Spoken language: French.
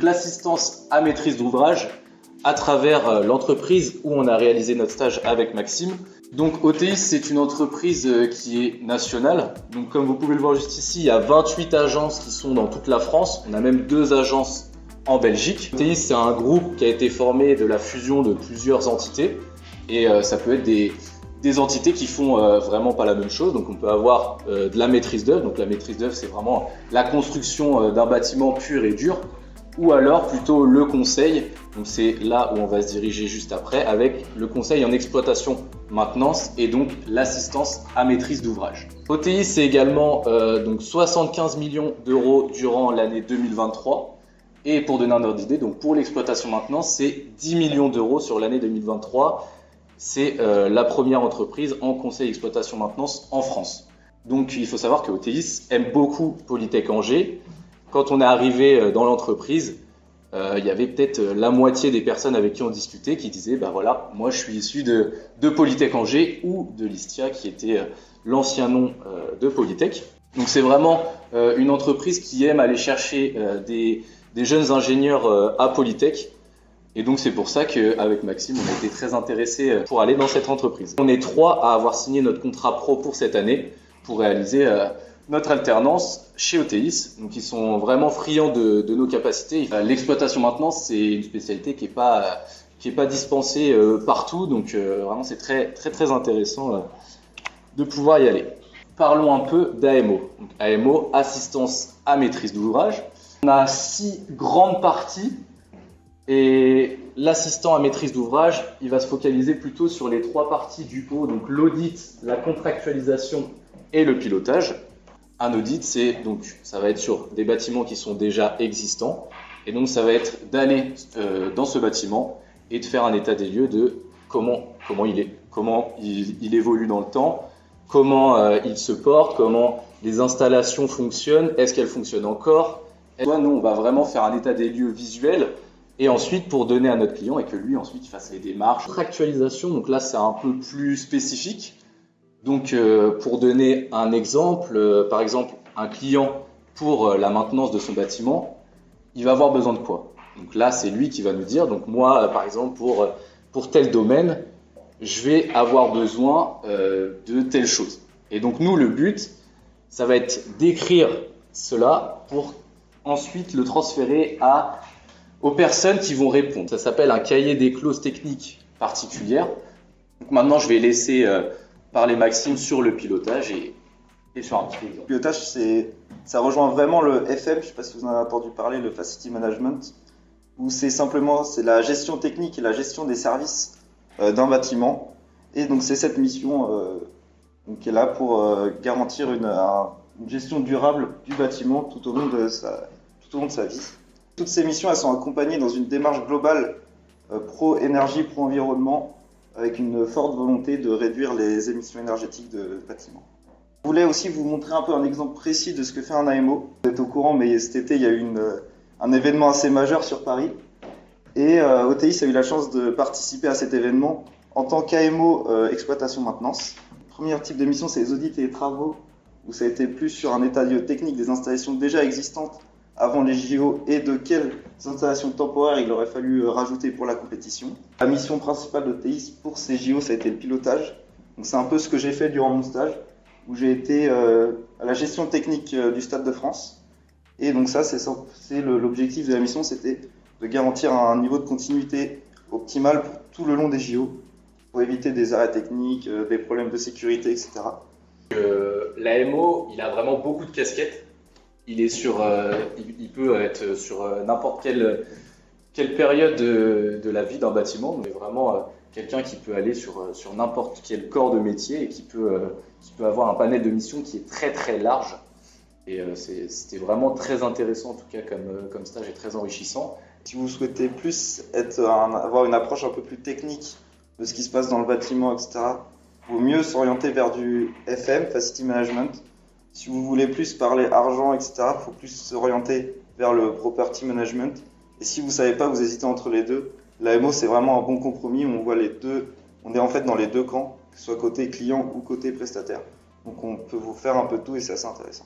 donc l'assistance à maîtrise d'ouvrage à travers l'entreprise où on a réalisé notre stage avec Maxime. Donc OTIS, c'est une entreprise qui est nationale. Donc comme vous pouvez le voir juste ici, il y a 28 agences qui sont dans toute la France. On a même 2 agences en Belgique. OTIS, c'est un groupe qui a été formé de la fusion de plusieurs entités. Et ça peut être des entités qui font vraiment pas la même chose. Donc on peut avoir de la maîtrise d'œuvre. Donc la maîtrise d'œuvre, c'est vraiment la construction d'un bâtiment pur et dur. Ou alors plutôt le conseil. Donc c'est là où on va se diriger juste après avec le conseil en exploitation maintenance et donc l'assistance à maîtrise d'ouvrage. OTIS, c'est également donc 75 millions d'euros durant l'année 2023. Et pour donner un ordre d'idée, donc pour l'exploitation maintenance, c'est 10 millions d'euros sur l'année 2023. C'est la première entreprise en conseil exploitation maintenance en France. Donc il faut savoir que OTIS aime beaucoup Polytech Angers. Quand on est arrivé dans l'entreprise, il y avait peut-être la moitié des personnes avec qui on discutait qui disaient bah voilà, moi je suis issu de Polytech Angers ou de l'ISTIA qui était l'ancien nom de Polytech. Donc c'est vraiment une entreprise qui aime aller chercher des jeunes ingénieurs à Polytech. Et donc c'est pour ça qu'avec Maxime, on a été très intéressés pour aller dans cette entreprise. On est 3 à avoir signé notre contrat pro pour cette année pour réaliser notre alternance chez OTIS. Donc ils sont vraiment friands de nos capacités. L'exploitation maintenance, c'est une spécialité qui est pas dispensée partout. Donc vraiment c'est très intéressant de pouvoir y aller. Parlons un peu d'AMO. Donc AMO, assistance à maîtrise d'ouvrage. On a 6 grandes parties. Et l'assistant à maîtrise d'ouvrage, il va se focaliser plutôt sur les 3 parties du pot, donc l'audit, la contractualisation et le pilotage. Un audit, ça va être sur des bâtiments qui sont déjà existants, et donc ça va être d'aller dans ce bâtiment et de faire un état des lieux de comment il évolue dans le temps, comment il se porte, comment les installations fonctionnent, est-ce qu'elles fonctionnent encore. Et nous, on va vraiment faire un état des lieux visuel. Et ensuite, pour donner à notre client et que lui, ensuite, il fasse les démarches. Contractualisation, donc là, c'est un peu plus spécifique. Donc, pour donner un exemple, par exemple, un client pour la maintenance de son bâtiment, il va avoir besoin de quoi? Donc là, c'est lui qui va nous dire, donc moi, par exemple, pour tel domaine, je vais avoir besoin de telle chose. Et donc, nous, le but, ça va être d'écrire cela pour ensuite le transférer aux personnes qui vont répondre. Ça s'appelle un cahier des clauses techniques particulières. Donc maintenant, je vais laisser parler Maxime sur le pilotage et sur un petit exemple. Le pilotage, ça rejoint vraiment le FM, je ne sais pas si vous en avez entendu parler, le Facility Management, où c'est la gestion technique et la gestion des services d'un bâtiment. Et donc c'est cette mission qui est là pour garantir une gestion durable du bâtiment tout au long de sa vie. Toutes ces missions, elles sont accompagnées dans une démarche globale pro-énergie, pro-environnement, avec une forte volonté de réduire les émissions énergétiques de bâtiments. Je voulais aussi vous montrer un peu un exemple précis de ce que fait un AMO. Vous êtes au courant, mais cet été, il y a eu un événement assez majeur sur Paris. Et OTIS a eu la chance de participer à cet événement en tant qu'AMO exploitation-maintenance. Le premier type de mission, c'est les audits et les travaux, où ça a été plus sur un état de lieu technique des installations déjà existantes avant les JO et de quelles installations temporaires il aurait fallu rajouter pour la compétition. La mission principale d'OTIS pour ces JO, ça a été le pilotage. Donc c'est un peu ce que j'ai fait durant mon stage, où j'ai été à la gestion technique du Stade de France. Et donc ça, c'est l'objectif de la mission, c'était de garantir un niveau de continuité optimal pour tout le long des JO, pour éviter des arrêts techniques, des problèmes de sécurité, etc. L'AMO, il a vraiment beaucoup de casquettes. Il peut être sur n'importe quelle période de la vie d'un bâtiment, mais vraiment quelqu'un qui peut aller sur n'importe quel corps de métier et qui peut avoir un panel de missions qui est très large. Et c'était vraiment très intéressant en tout cas comme stage et très enrichissant. Si vous souhaitez plus avoir une approche un peu plus technique de ce qui se passe dans le bâtiment, etc., il vaut mieux s'orienter vers du FM, Facility Management. Si vous voulez plus parler argent, etc., il faut plus s'orienter vers le Property Management. Et si vous ne savez pas, vous hésitez entre les deux, l'AMO c'est vraiment un bon compromis où on voit les deux, on est en fait dans les deux camps, que ce soit côté client ou côté prestataire. Donc on peut vous faire un peu de tout et c'est assez intéressant.